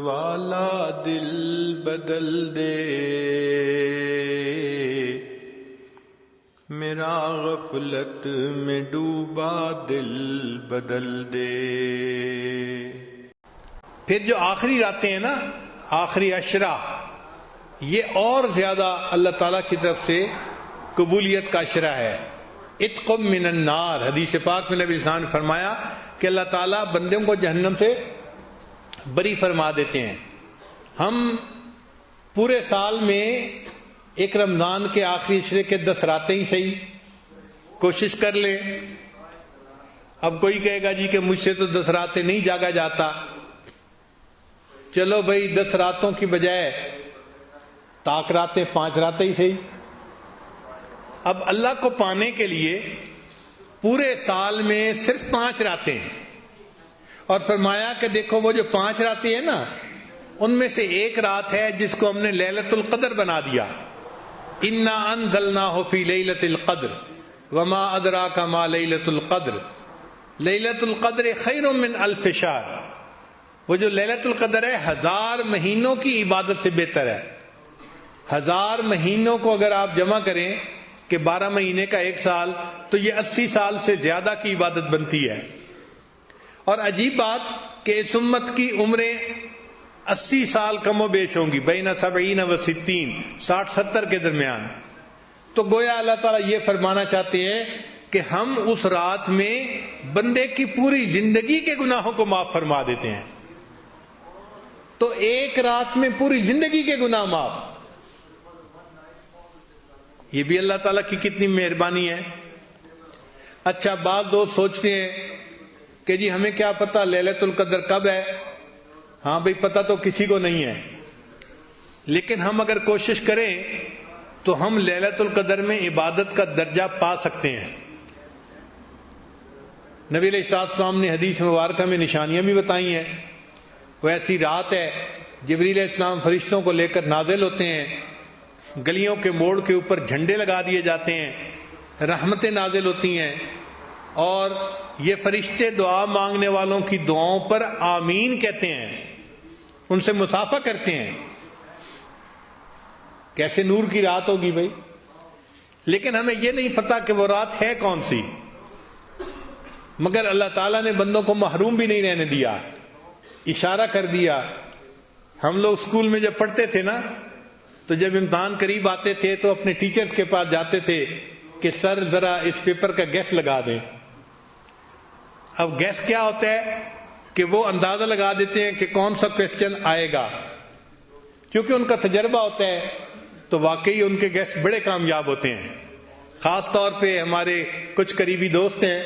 والا دل بدل دے، میرا غفلت میں ڈوبا دل بدل دے۔ پھر جو آخری راتیں ہیں نا، آخری عشرہ، یہ اور زیادہ اللہ تعالیٰ کی طرف سے قبولیت کا عشرہ ہے۔ اتق من النار، حدیث پاک میں نبی صلی اللہ علیہ وسلم نے فرمایا کہ اللہ تعالیٰ بندوں کو جہنم سے بری فرما دیتے ہیں۔ ہم پورے سال میں ایک رمضان کے آخری عشرے کے 10 راتیں ہی صحیح کوشش کر لیں۔ اب کوئی کہے گا جی کہ مجھ سے تو 10 راتیں نہیں جاگا جاتا، چلو بھائی 10 راتوں کی بجائے طاق راتیں 5 راتیں ہی صحیح۔ اب اللہ کو پانے کے لیے پورے سال میں صرف 5 راتیں ہیں، اور فرمایا کہ دیکھو وہ جو 5 راتیں ہیں نا، ان میں سے ایک رات ہے جس کو ہم نے لیلۃ القدر بنا دیا۔ انا انزلناہ فی لیلۃ القدر وما ادراک ما لیلۃ القدر، لیلۃ القدر خیر من الف شہر۔ وہ جو لیلۃ القدر ہے 1000 مہینوں کی عبادت سے بہتر ہے۔ 1000 مہینوں کو اگر آپ جمع کریں کہ 12 مہینے کا 1 سال، تو یہ 80 سال سے زیادہ کی عبادت بنتی ہے۔ اور عجیب بات کہ اس امت کی عمریں 80 سال کم و بیش ہوں گی، بین 70 و 60، 60-70 کے درمیان۔ تو گویا اللہ تعالیٰ یہ فرمانا چاہتے ہیں کہ ہم اس رات میں بندے کی پوری زندگی کے گناہوں کو معاف فرما دیتے ہیں۔ تو ایک رات میں پوری زندگی کے گناہ معاف، یہ بھی اللہ تعالیٰ کی کتنی مہربانی ہے۔ اچھا، بعض دوست سوچتے ہیں کہ جی ہمیں کیا پتہ لیلۃ القدر کب ہے؟ ہاں بھئی، پتہ تو کسی کو نہیں ہے، لیکن ہم اگر کوشش کریں تو ہم لیلۃ القدر میں عبادت کا درجہ پا سکتے ہیں۔ نبی علیہ السلام نے حدیث مبارکہ میں نشانیاں بھی بتائی ہیں۔ وہ ایسی رات ہے جبریل علیہ السلام فرشتوں کو لے کر نازل ہوتے ہیں، گلیوں کے موڑ کے اوپر جھنڈے لگا دیے جاتے ہیں، رحمتیں نازل ہوتی ہیں، اور یہ فرشتے دعا مانگنے والوں کی دعاؤں پر آمین کہتے ہیں، ان سے مصافحہ کرتے ہیں۔ کیسے نور کی رات ہوگی بھائی، لیکن ہمیں یہ نہیں پتا کہ وہ رات ہے کون سی، مگر اللہ تعالیٰ نے بندوں کو محروم بھی نہیں رہنے دیا، اشارہ کر دیا۔ ہم لوگ اسکول میں جب پڑھتے تھے نا، تو جب امتحان قریب آتے تھے تو اپنے ٹیچرز کے پاس جاتے تھے کہ سر ذرا اس پیپر کا گیس لگا دیں۔ اب گیس کیا ہوتا ہے کہ وہ اندازہ لگا دیتے ہیں کہ کون سا کویسچن آئے گا، کیونکہ ان کا تجربہ ہوتا ہے، تو واقعی ان کے گیس بڑے کامیاب ہوتے ہیں۔ خاص طور پہ ہمارے کچھ قریبی دوست ہیں،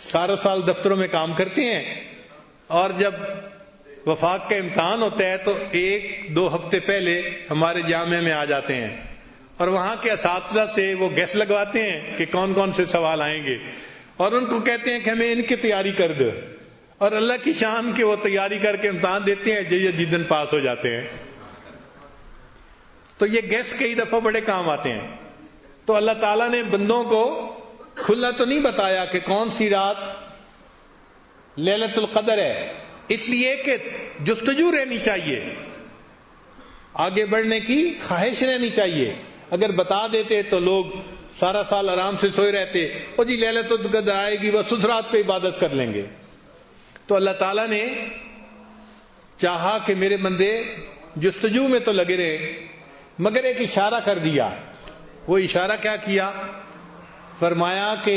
سارا سال دفتروں میں کام کرتے ہیں، اور جب وفاق کا امتحان ہوتا ہے تو 1-2 ہفتے پہلے ہمارے جامعہ میں آ جاتے ہیں، اور وہاں کے اساتذہ سے وہ گیس لگواتے ہیں کہ کون کون سے سوال آئیں گے، اور ان کو کہتے ہیں کہ ہمیں ان کی تیاری کر دو، اور اللہ کی شان کہ وہ تیاری کر کے امتحان دیتے ہیں، جو جدن پاس ہو جاتے ہیں۔ تو یہ گیس کئی دفعہ بڑے کام آتے ہیں۔ تو اللہ تعالیٰ نے بندوں کو کھلا تو نہیں بتایا کہ کون سی رات لیلۃ القدر ہے، اس لیے کہ جستجو رہنی چاہیے، آگے بڑھنے کی خواہش رہنی چاہیے۔ اگر بتا دیتے تو لوگ سارا سال آرام سے سوئے رہتے، اور جی لیلۃ القدر آئے گی بس اس رات پہ عبادت کر لیں گے۔ تو اللہ تعالیٰ نے چاہا کہ میرے بندے جستجو میں تو لگے رہے، مگر ایک اشارہ کر دیا۔ وہ اشارہ کیا کیا؟ فرمایا کہ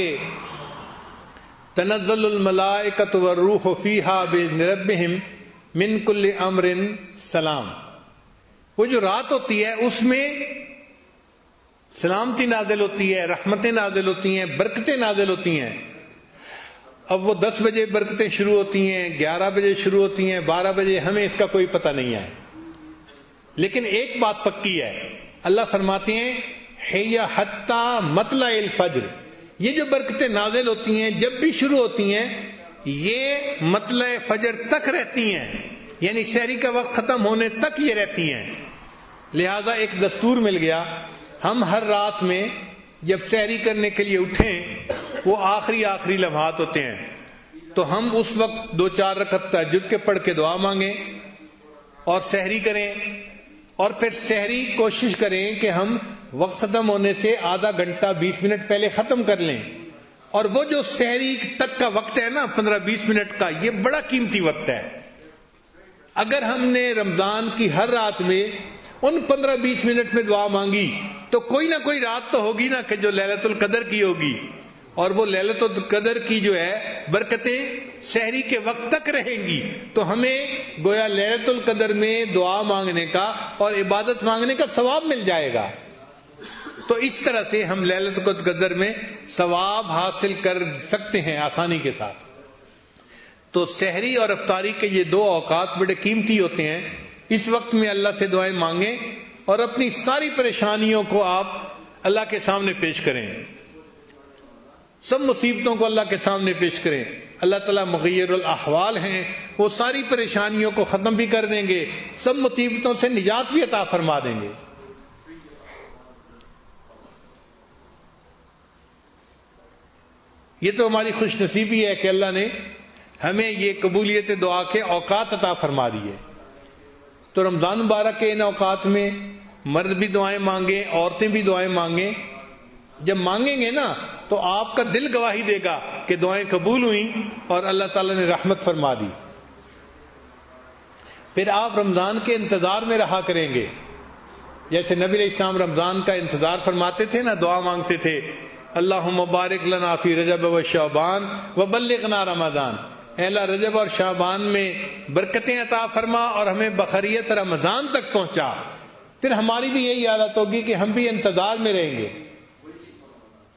تنزل الملائکۃ والروح فیہا بإذن ربہم من کل امر سلام۔ وہ جو رات ہوتی ہے اس میں سلامتی نازل ہوتی ہے، رحمتیں نازل ہوتی ہیں، برکتیں نازل ہوتی ہیں۔ اب وہ 10 بجے برکتیں شروع ہوتی ہیں، 11 بجے شروع ہوتی ہیں، 12 بجے، ہمیں اس کا کوئی پتہ نہیں ہے، لیکن ایک بات پکی ہے، اللہ فرماتے ہیں حی حتی مطلع الفجر، یہ جو برکتیں نازل ہوتی ہیں جب بھی شروع ہوتی ہیں یہ مطلع فجر تک رہتی ہیں، یعنی سحری کا وقت ختم ہونے تک یہ رہتی ہیں۔ لہذا ایک دستور مل گیا، ہم ہر رات میں جب سحری کرنے کے لیے اٹھیں، وہ آخری لمحات ہوتے ہیں، تو ہم اس وقت 2-4 رکعت تہجد کے پڑھ کے دعا مانگیں، اور سحری کریں، اور پھر سحری کوشش کریں کہ ہم وقت ختم ہونے سے آدھا گھنٹہ 20 منٹ پہلے ختم کر لیں. اور وہ جو سحری تک کا وقت ہے نا 15-20 منٹ کا، یہ بڑا قیمتی وقت ہے. اگر ہم نے رمضان کی ہر رات میں ان 15-20 منٹ میں دعا مانگی تو کوئی نہ کوئی رات تو ہوگی نا کہ جو لیلۃ القدر کی ہوگی، اور وہ لیلۃ القدر کی جو ہے برکتیں سحری کے وقت تک رہیں گی. تو ہمیں گویا لیلۃ القدر میں دعا مانگنے کا اور عبادت مانگنے کا ثواب مل جائے گا. تو اس طرح سے ہم لیلۃ القدر میں ثواب حاصل کر سکتے ہیں آسانی کے ساتھ. تو سحری اور افطاری کے یہ دو اوقات بڑے قیمتی ہوتے ہیں. اس وقت میں اللہ سے دعائیں مانگیں اور اپنی ساری پریشانیوں کو آپ اللہ کے سامنے پیش کریں، سب مصیبتوں کو اللہ کے سامنے پیش کریں. اللہ تعالیٰ مغیر الاحوال ہیں، وہ ساری پریشانیوں کو ختم بھی کر دیں گے، سب مصیبتوں سے نجات بھی عطا فرما دیں گے. یہ تو ہماری خوش نصیبی ہے کہ اللہ نے ہمیں یہ قبولیت دعا کے اوقات عطا فرما دیے. تو رمضان مبارک کے ان اوقات میں مرد بھی دعائیں مانگیں، عورتیں بھی دعائیں مانگیں. جب مانگیں گے نا تو آپ کا دل گواہی دے گا کہ دعائیں قبول ہوئیں اور اللہ تعالیٰ نے رحمت فرما دی. پھر آپ رمضان کے انتظار میں رہا کریں گے. جیسے نبی علیہ السلام رمضان کا انتظار فرماتے تھے نا، دعا مانگتے تھے اللہم بارک لنا فی رجب و شعبان وبلغنا رمضان. اے اللہ رجب اور شعبان میں برکتیں عطا فرما اور ہمیں بخیریت رمضان تک پہنچا. پھر ہماری بھی یہی حالت ہوگی کہ ہم بھی انتظار میں رہیں گے.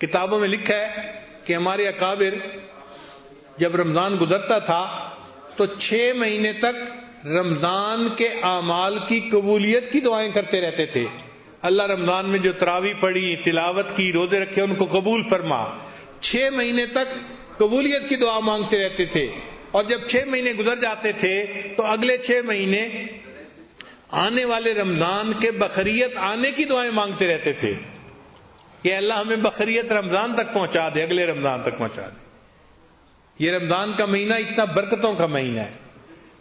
کتابوں میں لکھا ہے کہ ہمارے اکابر جب رمضان گزرتا تھا تو 6 مہینے تک رمضان کے اعمال کی قبولیت کی دعائیں کرتے رہتے تھے. اللہ رمضان میں جو تراویح پڑھی، تلاوت کی، روزے رکھے، ان کو قبول فرما. 6 مہینے تک قبولیت کی دعا مانگتے رہتے تھے. اور جب 6 مہینے گزر جاتے تھے تو اگلے 6 مہینے آنے والے رمضان کے بخیریت آنے کی دعائیں مانگتے رہتے تھے کہ اللہ ہمیں بخیریت رمضان تک پہنچا دے، اگلے رمضان تک پہنچا دے. یہ رمضان کا مہینہ اتنا برکتوں کا مہینہ ہے.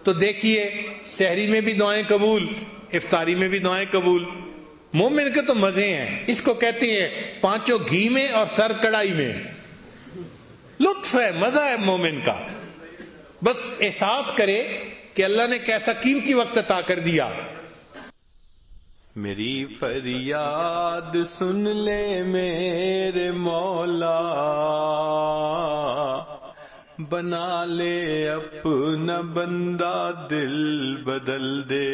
تو دیکھیے سحری میں بھی دعائیں قبول، افطاری میں بھی دعائیں قبول. مومن کے تو مزے ہیں، اس کو کہتے ہیں 5 گھی میں اور سر کڑائی میں. لطف ہے، مزہ ہے مومن کا. بس احساس کرے کہ اللہ نے کیسا قیمتی وقت عطا کر دیا. میری فریاد سن لے میرے مولا، بنا لے اپنا بندہ دل بدل دے.